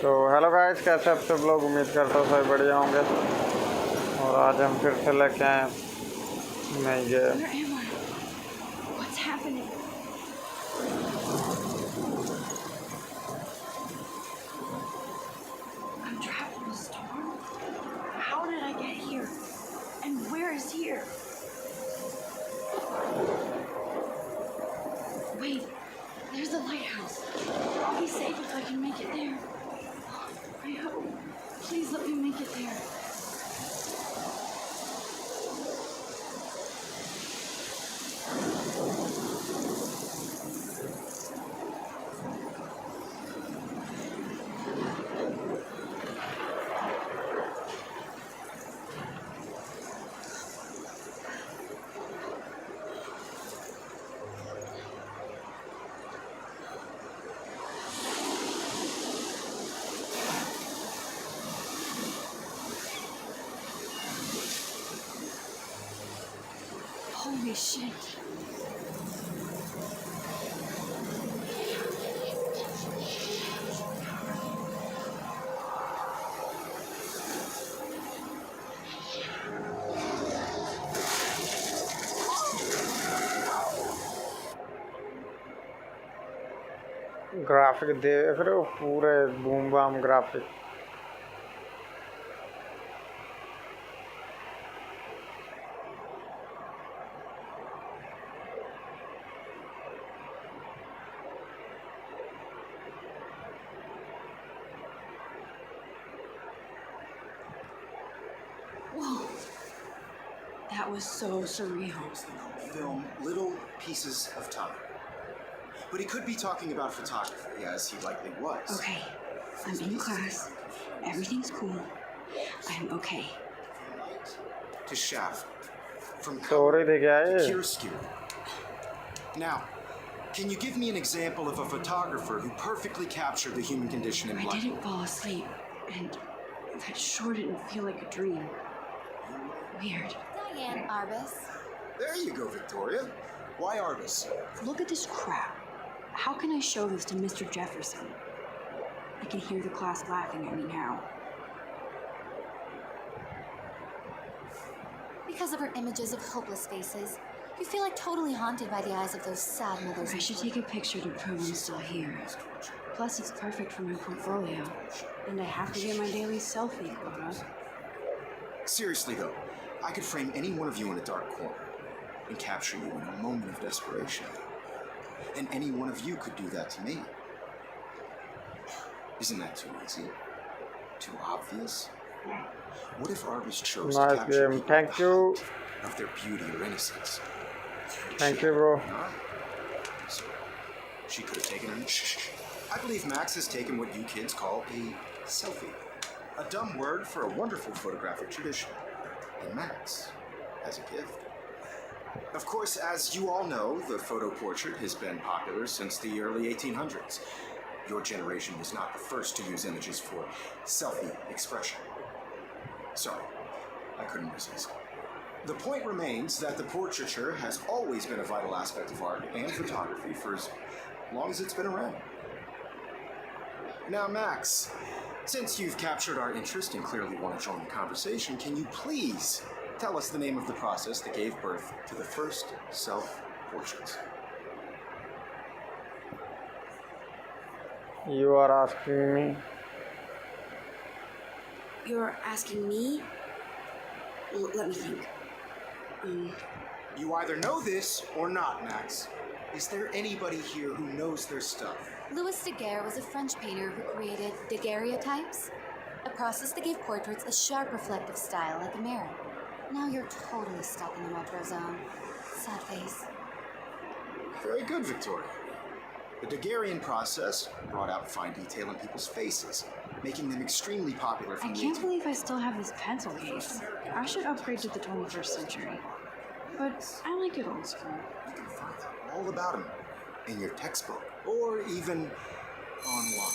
तो hello guys, कैसे आप सब लोग? उम्मीद करता हूँ सभी बढ़िया होंगे। और आज हम फिर से लेके आए नई game. Wait, there's the lighthouse. I'll be safe if I can make it there. I hope. Please let me make it there. Holy shit. Graphic देख रहे हो? पूरे boom bam graphic. Whoa. That was so surreal. Film little pieces of time. But he could be talking about photography, as he likely was. Okay, I'm in class. Everything's cool. I'm okay. To shaft. From Sorry, color to guy. chiaroscuro. Now, can you give me an example of a photographer who perfectly captured the human condition in black? I didn't fall asleep, and that sure didn't feel like a dream. Weird. Diane Arbus. There you go, Victoria. Why Arbus? Look at this crap. How can I show this to Mr. Jefferson? I can hear the class laughing at me now. Because of her images of hopeless faces, you feel like totally haunted by the eyes of those sad mothers. I should take a picture to prove I'm still here. Plus, it's perfect for my portfolio. And I have to get my daily selfie quota. Seriously, though, I could frame any one of you in a dark corner and capture you in a moment of desperation. And any one of you could do that to me. Isn't that too easy? Too obvious? What if Arbus chose to capture people Thank at you. the height of their beauty or innocence? Thank you, bro. So she could have taken an... I believe Max has taken what you kids call a selfie. A dumb word for a wonderful photographic tradition. And Max has a gift. Of course, as you all know, the photo portrait has been popular since the early 1800s. Your generation was not the first to use images for selfie expression. Sorry, I couldn't resist. The point remains that the portraiture has always been a vital aspect of art and photography for as long as it's been around. Now, Max, since you've captured our interest and clearly want to join the conversation, can you please tell us the name of the process that gave birth to the first self-portraits? You are asking me? You're asking me? Let me think. You either know this or not, Max. Is there anybody here who knows their stuff? Louis Daguerre was a French painter who created daguerreotypes, a process that gave portraits a sharp reflective style like a mirror. Now you're totally stuck in the retro zone. Sad face. Very good, Victoria. The Daguerrean process brought out fine detail in people's faces, making them extremely popular I from the can't believe I still have this pencil case. I should upgrade to the 21st century. But I like it old school. You can find out all about them in your textbook or even online.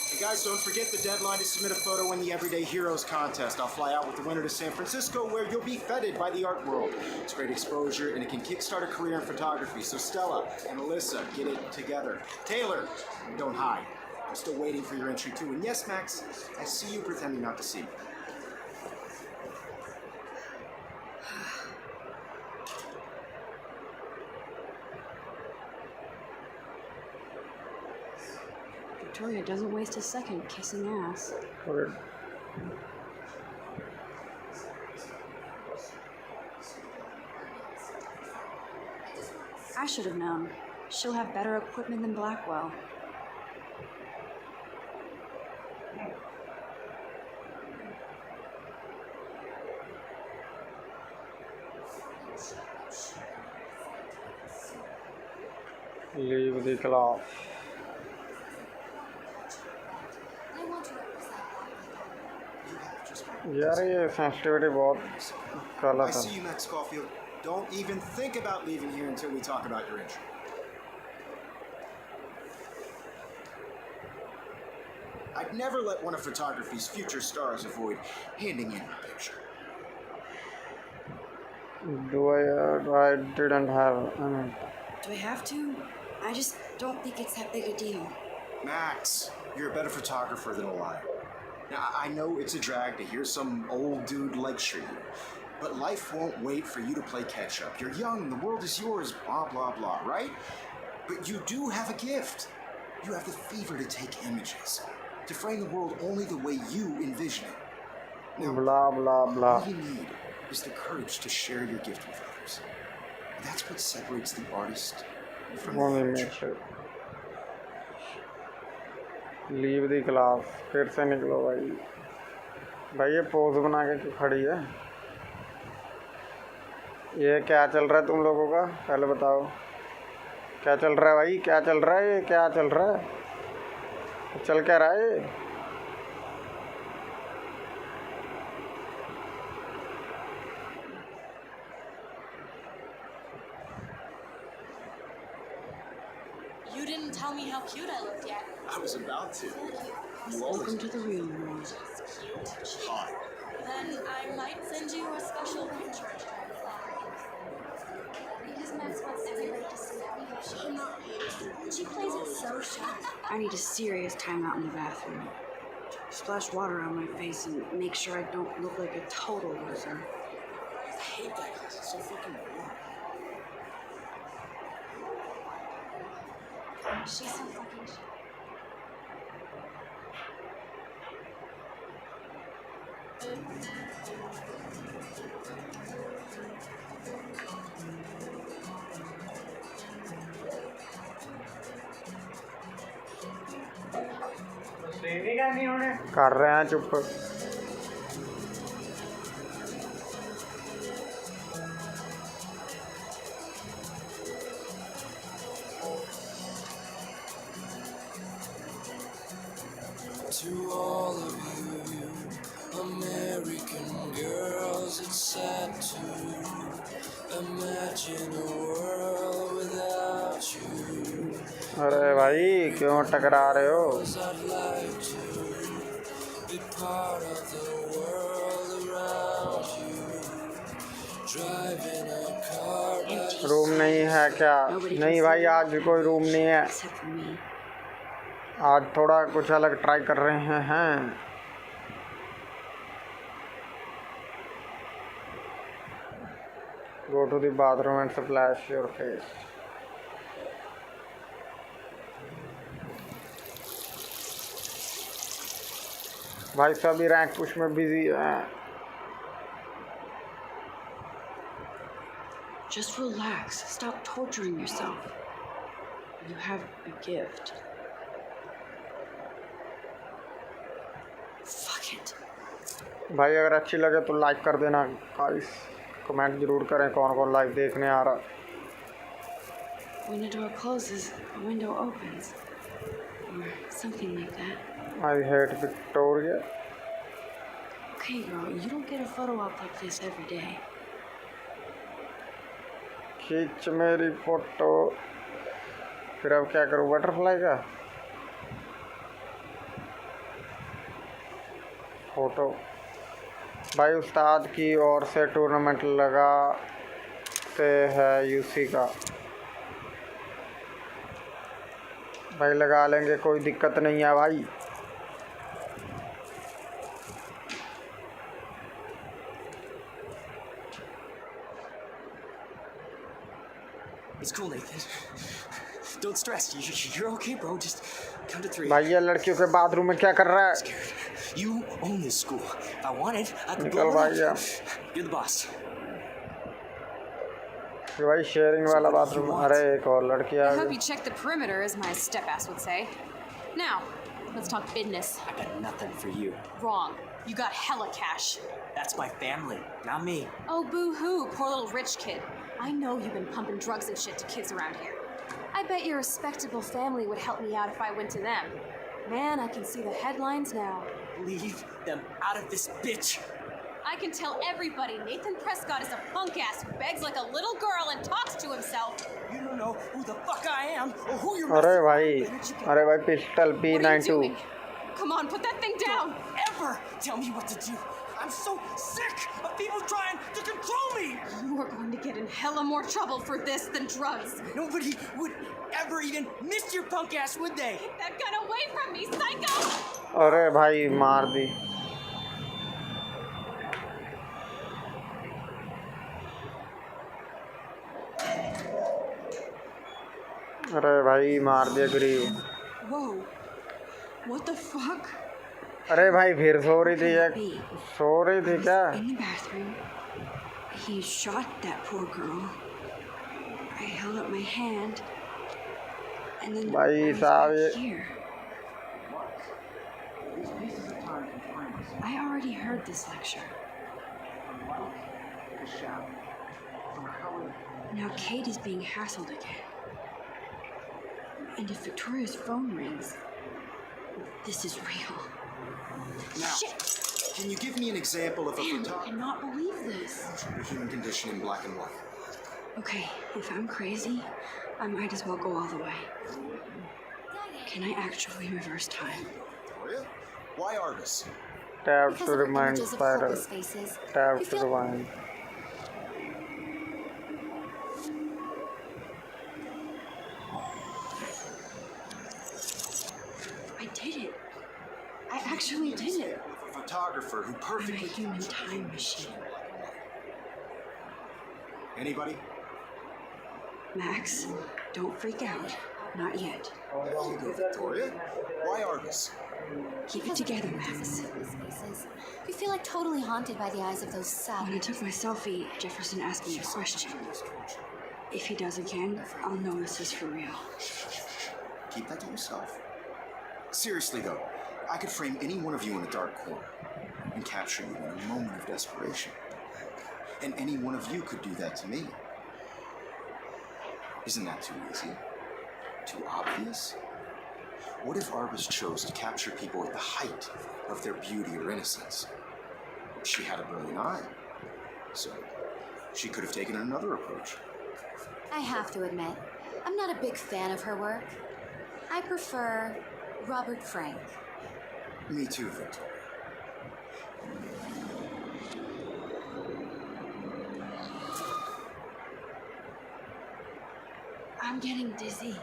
Hey guys, don't forget the deadline to submit a photo in the Everyday Heroes contest. I'll fly out with the winner to San Francisco where you'll be feted by the art world. It's great exposure and it can kickstart a career in photography. So Stella and Alyssa, get it together. Taylor, don't hide. I'm still waiting for your entry too. And yes, Max, I see you pretending not to see me. Victoria doesn't waste a second kissing ass. और I should have known. She'll have better equipment than Blackwell. leave the class. I want to represent that. यार ये sensitivity बहुत I गलत see है. you, Max Caulfield. Don't even think about leaving here until we talk about your entry. I'd never let one of photography's future stars avoid handing in a picture. I didn't have. I mean, Do I have to? I just don't think it's that big a deal. Max, you're a better photographer than a liar. Now, I know it's a drag to hear some old dude lecture you, but life won't wait for you to play catch up. You're young, the world is yours, blah, blah, blah, right? But you do have a gift. You have the fever to take images, to frame the world only the way you envision it. Now, blah blah blah. all you need is the courage to share your gift with others. That's what separates the artist from the Only amateur. make leave the class. फिर से निकलो भाई. भाई ये pose बना के क्यों खड़ी है? ये क्या चल रहा है तुम लोगों का? पहले बताओ क्या चल रहा है भाई? क्या चल रहा है? ये क्या चल रहा है? चल क्या रहा है? You didn't tell me how cute I looked yet. I was about to. You Welcome always to the real world. hot. Then I might send you a special picture. Because Max wants everybody to see that reaction. And she plays it so sharp. I need a serious timeout in the bathroom. Splash water on my face and make sure I don't look like a total loser. I hate that class. It's so fucking boring. She's so fucking sharp. कर रहे हैं चुप. To all of you American girls, it's sad to imagine a world without you. अरे भाई क्यों टकरा रहे हो? 'Cause I'd like to be part of the world around you. Driving a car by the room नहीं है क्या? नहीं भाई आज कोई रूम नहीं है. Except for me. आज थोड़ा कुछ अलग ट्राई कर रहे हैं. Go to the bathroom and splash your face. भाई सभी रैंक पुश में बिजी हैं. Just relax. Stop torturing yourself. You have a gift. Fuck it. भाई अगर अच्छी लगे तो लाइक कर देना गाइस, कमेंट जरूर करें कौन कौन लाइव देखने आ रहा। When a door closes, a window opens. Or something like that. I hate Victoria. Okay, girl, you don't get a photo op like this every day. खींच मेरी फोटो। फिर अब क्या करूँ, बटरफ्लाई का फोटो। भाई उस्ताद की ओर से टूर्नामेंट लगाते हैं यूसी का। भाई लगा लेंगे, कोई दिक्कत नहीं है भाई। It's cool, Nathan. Don't stress. You're okay, bro. Just count to 3. भाई ये लड़कियों के बाथरूम में क्या कर रहा है? Scared. You own this school. If I wanted, I could निकल blow भाई it या। up. You're the boss. भाई शेयरिंग वाला बाथरूम। अरे एक और लड़की आ I hope गई। you checked the perimeter, as my step-ass would say. Now, let's talk business. I got nothing for you. Wrong. You got hella cash. That's my family, not me. Oh, boo-hoo, poor little rich kid. I know you've been pumping drugs and shit to kids around here. I bet your respectable family would help me out if I went to them. Man, I can see the headlines now. Leave them out of this bitch. I can tell everybody Nathan Prescott is a punk ass who begs like a little girl and talks to himself. You don't know who the fuck I am or who you're अरे messing भाई, with. अरे भाई pistol What are you P92। doing? Come on, put that thing down. Don't ever tell me what to do. I'm so sick of people trying to control me. You are going to get in hella more trouble for this than drugs. Nobody would ever even miss your punk ass, would they? Take that gun away from me, psycho! अरे भाई मार दी। अरे भाई मार दिया गरीब। Whoa. What the fuck? अरे भाई फिर सो रही थी या सो रही थी क्या? In the bathroom. He shot that poor girl. I held up my hand. And then भाई I was साहब back ये here. I already heard this lecture. Now Kate is being hassled again. And if Victoria's phone rings, this is real. Now, Shit! can you give me an example of a Man, I photographer? cannot believe this. The human condition in black and white. Okay, if I'm crazy, I might as well go all the way. Can I actually reverse time? Victoria? Why artists? Tap Because to of the remind images of spider. hopeless faces. Tap You to feel remind. I did it. I actually did it. Of a photographer who I'm a perfectly human captures time machine. Anybody? Max, don't freak out. Not yet. There you go, Victoria. Why artists? Keep it together, Max. Hopeless faces. You feel like totally haunted by the eyes of those sad. When I took my selfie, Jefferson asked me a question. If he does again, I'll know this is for real. Keep that to yourself. Seriously, though, I could frame any one of you in a dark corner and capture you in a moment of desperation. And any one of you could do that to me. Isn't that too easy? Too obvious? What if Arbus chose to capture people at the height of their beauty or innocence? She had a brilliant eye, so she could have taken another approach. I have to admit, I'm not a big fan of her work. I prefer Robert Frank. Me too, Victoria. I'm getting dizzy.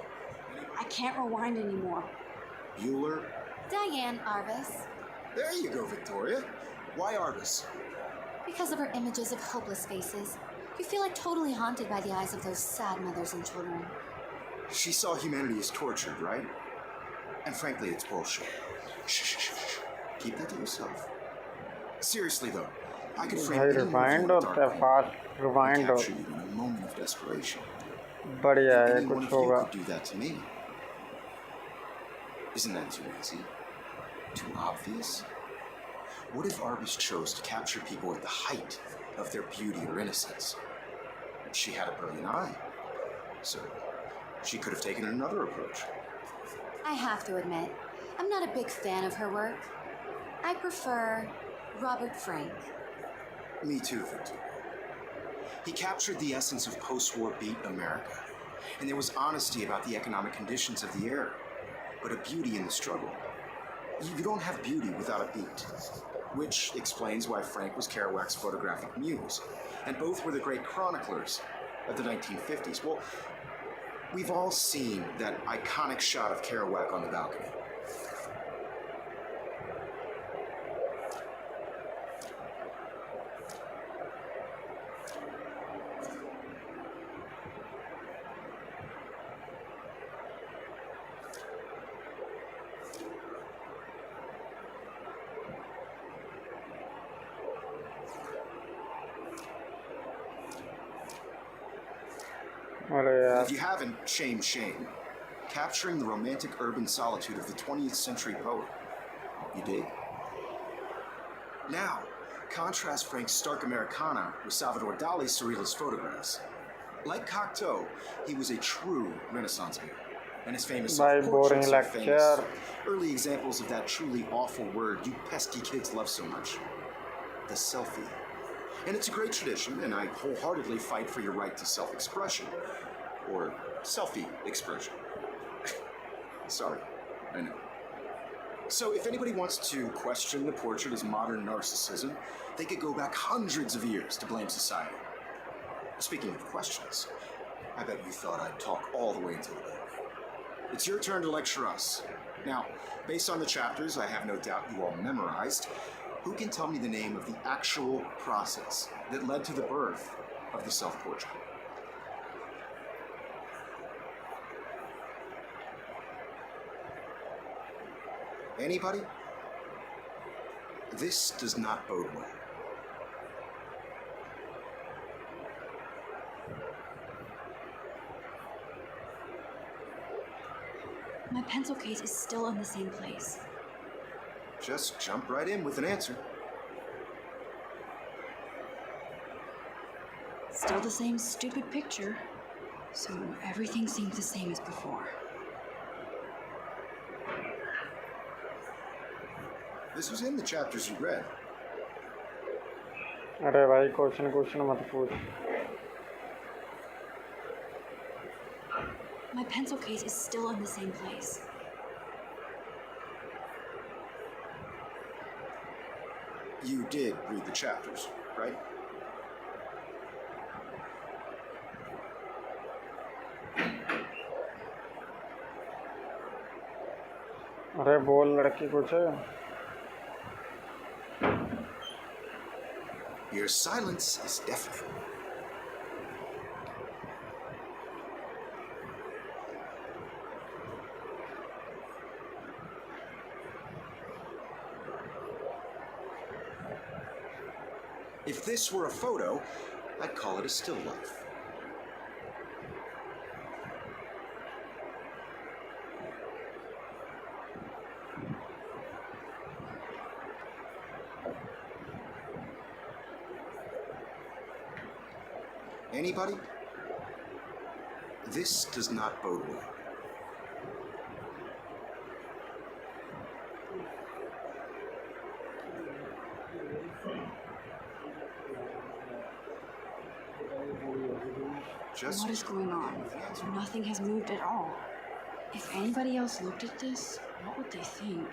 I can't rewind anymore. Bueller? Diane Arbus. There you go, Victoria. Why Arbus? Because of her images of hopeless faces, you feel like totally haunted by the eyes of those sad mothers and children. She saw humanity as tortured, right? And frankly, it's bullshit. Shh, shh, shh, shh. Keep that to yourself. Seriously, though, I could frame भाई any rewind movie with होता है, dark fast humor rewind and हो, capture you in a moment of desperation. बढ़िया है, Any one कुछ of you होगा. could do that to me. Isn't that too easy? Too obvious? What if Arbus chose to capture people at the height of their beauty or innocence? She had a brilliant eye, so she could have taken another approach. I have to admit, I'm not a big fan of her work. I prefer Robert Frank. Me too, Victor. He captured the essence of post-war beat America, and there was honesty about the economic conditions of the era, but a beauty in the struggle. You don't have beauty without a beat, which explains why Frank was Kerouac's photographic muse, and both were the great chroniclers of the 1950s. Well, we've all seen that iconic shot of Kerouac on the balcony. अरे यार, If you haven't, shame. Capturing the romantic urban solitude of the 20th century poet. You dig? Now, contrast Frank's stark Americana with Salvador Dali's surrealist photographs. Like Cocteau, he was a true Renaissance man, and his famous भाई self-portraits boring are famous. lecture. Early examples of that truly awful word you pesky kids love so much. The selfie. And it's a great tradition, and I wholeheartedly fight for your right to self-expression. Or selfie expression. Sorry, I know. So if anybody wants to question the portrait as modern narcissism, they could go back hundreds of years to blame society. Speaking of questions, I bet you thought I'd talk all the way until the end. It's your turn to lecture us. Now, based on the chapters I have no doubt you all memorized, who can tell me the name of the actual process that led to the birth of the self-portrait? Anybody? This does not bode well. My pencil case is still in the same place. Just jump right in with an answer. Still the same stupid picture. So everything seems the same as before. This was in the chapters you read. अरे भाई question मत पूछ. My pencil case is still in the same place. You did read the chapters, right? अरे बोल लड़की कुछ. Your silence is deafening. If this were a photo, I'd call it a still life. Anybody? This does not bode well. What is going on? Nothing has moved at all. If anybody else looked at this, what would they think?